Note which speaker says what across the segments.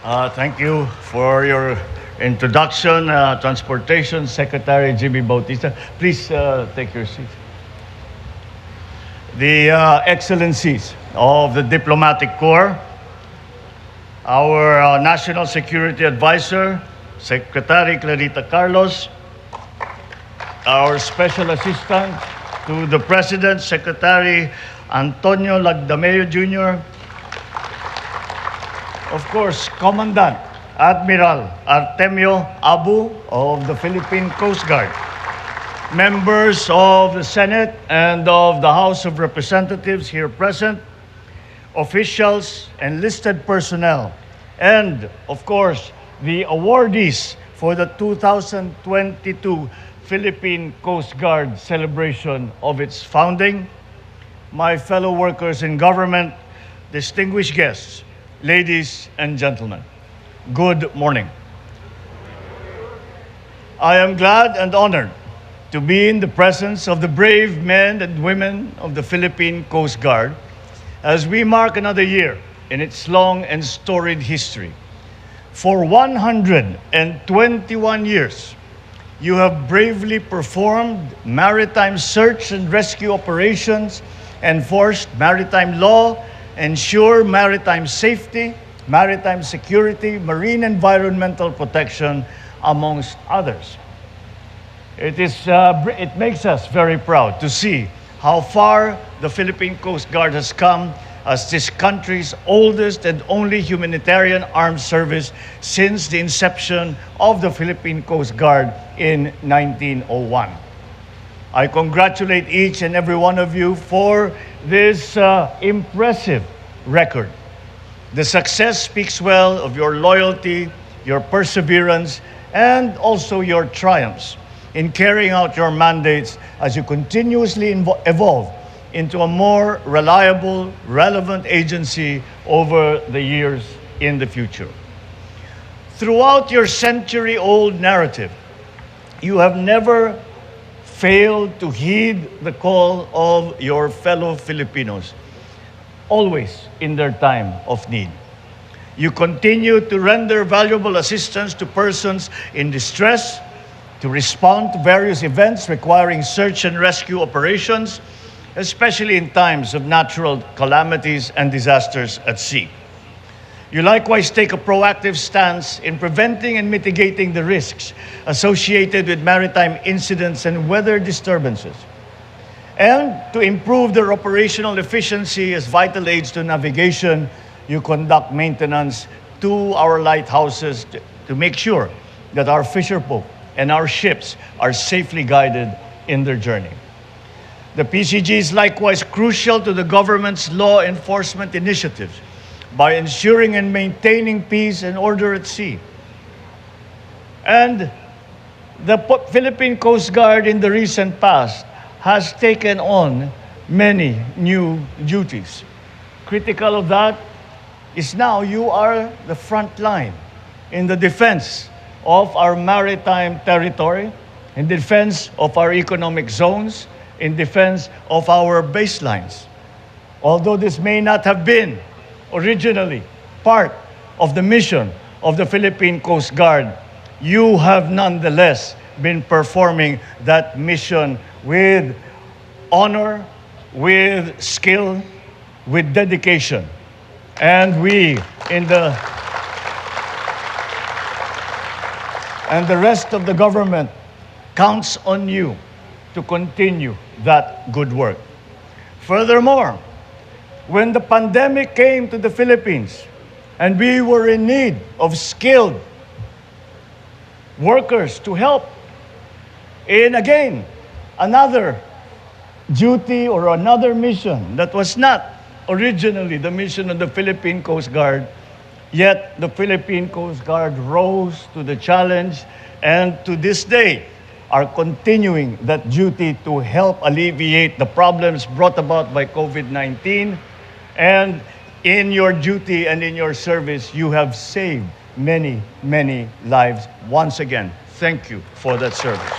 Speaker 1: Thank you for your introduction, Transportation Secretary Jimmy Bautista. Please take your seat. The excellencies of the Diplomatic Corps, our National Security Advisor, Secretary Clarita Carlos, our Special Assistant to the President, Secretary Antonio Lagdameo Jr., of course, Commandant Admiral Artemio Abu of the Philippine Coast Guard, members of the Senate and of the House of Representatives here present, officials, enlisted personnel, and, of course, the awardees for the 2022 Philippine Coast Guard celebration of its founding, my fellow workers in government, distinguished guests, ladies and gentlemen, good morning. I am glad and honored to be in the presence of the brave men and women of the Philippine Coast Guard as we mark another year in its long and storied history. For 121 years, you have bravely performed maritime search and rescue operations, enforced maritime law, ensure maritime safety, maritime security, marine environmental protection, amongst others. It makes us very proud to see how far the Philippine Coast Guard has come as this country's oldest and only humanitarian armed service since the inception of the Philippine Coast Guard in 1901. I congratulate each and every one of you for this impressive record. The success speaks well of your loyalty, your perseverance, and also your triumphs in carrying out your mandates as you continuously evolve into a more reliable, relevant agency over the years in the future. Throughout your century-old narrative, you have never failed to heed the call of your fellow Filipinos, always in their time of need. You continue to render valuable assistance to persons in distress, to respond to various events requiring search and rescue operations, especially in times of natural calamities and disasters at sea. You likewise take a proactive stance in preventing and mitigating the risks associated with maritime incidents and weather disturbances, and to improve their operational efficiency as vital aids to navigation. You conduct maintenance to our lighthouses to make sure that our fisherfolk and our ships are safely guided in their journey. The PCG is likewise crucial to the government's law enforcement initiatives by ensuring and maintaining peace and order at sea. And the Philippine Coast Guard in the recent past has taken on many new duties. Critical of that is now you are the front line in the defense of our maritime territory, in defense of our economic zones, in defense of our baselines. Although this may not have been originally part of the mission of the Philippine Coast Guard, you have nonetheless been performing that mission with honor, with skill, with dedication. And we and the rest of the government counts on you to continue that good work. Furthermore, when the pandemic came to the Philippines and we were in need of skilled workers to help in, again, another duty or another mission that was not originally the mission of the Philippine Coast Guard, yet the Philippine Coast Guard rose to the challenge and to this day are continuing that duty to help alleviate the problems brought about by COVID-19. And in your duty and in your service, you have saved many, many lives. Once again, thank you for that service.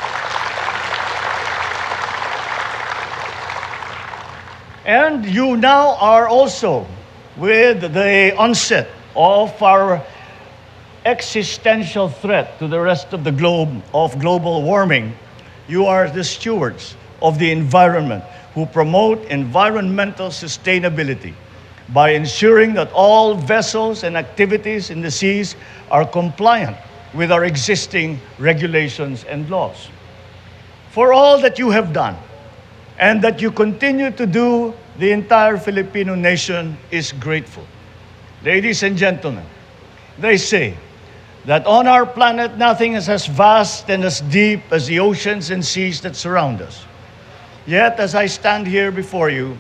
Speaker 1: And you now are also, with the onset of our existential threat to the rest of the globe of global warming, you are the stewards of the environment who promote environmental sustainability by ensuring that all vessels and activities in the seas are compliant with our existing regulations and laws. For all that you have done and that you continue to do, the entire Filipino nation is grateful. Ladies and gentlemen, they say that on our planet nothing is as vast and as deep as the oceans and seas that surround us. Yet, as I stand here before you,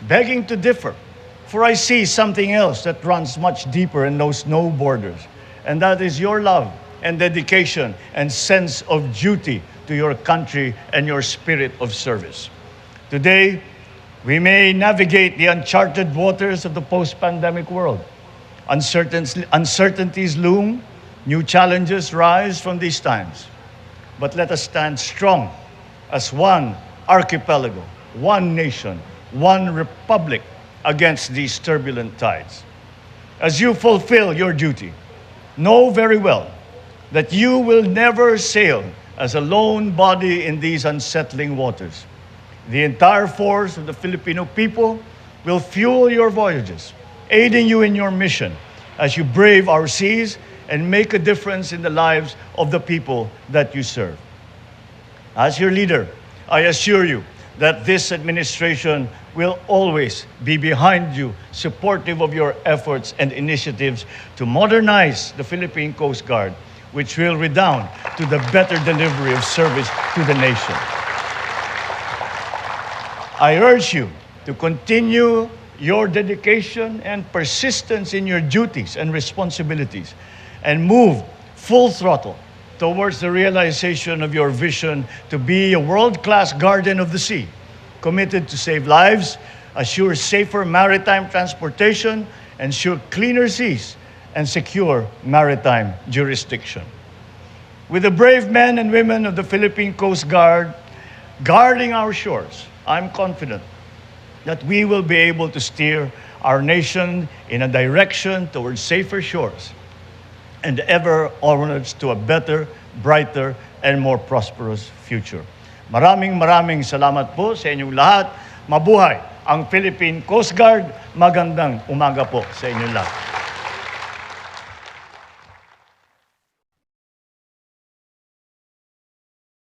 Speaker 1: begging to differ, for I see something else that runs much deeper and knows no borders, and that is your love and dedication and sense of duty to your country and your spirit of service. Today, we may navigate the uncharted waters of the post-pandemic world. Uncertainties loom, new challenges rise from these times. But let us stand strong as one archipelago, one nation, one republic against these turbulent tides. As you fulfill your duty, know very well that you will never sail as a lone body in these unsettling waters. The entire force of the Filipino people will fuel your voyages, aiding you in your mission as you brave our seas and make a difference in the lives of the people that you serve. As your leader, I assure you that this administration will always be behind you, supportive of your efforts and initiatives to modernize the Philippine Coast Guard, which will redound to the better delivery of service to the nation. I urge you to continue your dedication and persistence in your duties and responsibilities and move full throttle towards the realization of your vision to be a world-class guardian of the sea, committed to save lives, assure safer maritime transportation, ensure cleaner seas, and secure maritime jurisdiction. With the brave men and women of the Philippine Coast Guard guarding our shores, I'm confident that we will be able to steer our nation in a direction towards safer shores and ever onwards to a better, brighter, and more prosperous future. Maraming salamat po sa inyong lahat. Mabuhay ang Philippine Coast Guard. Magandang umaga po sa inyong lahat.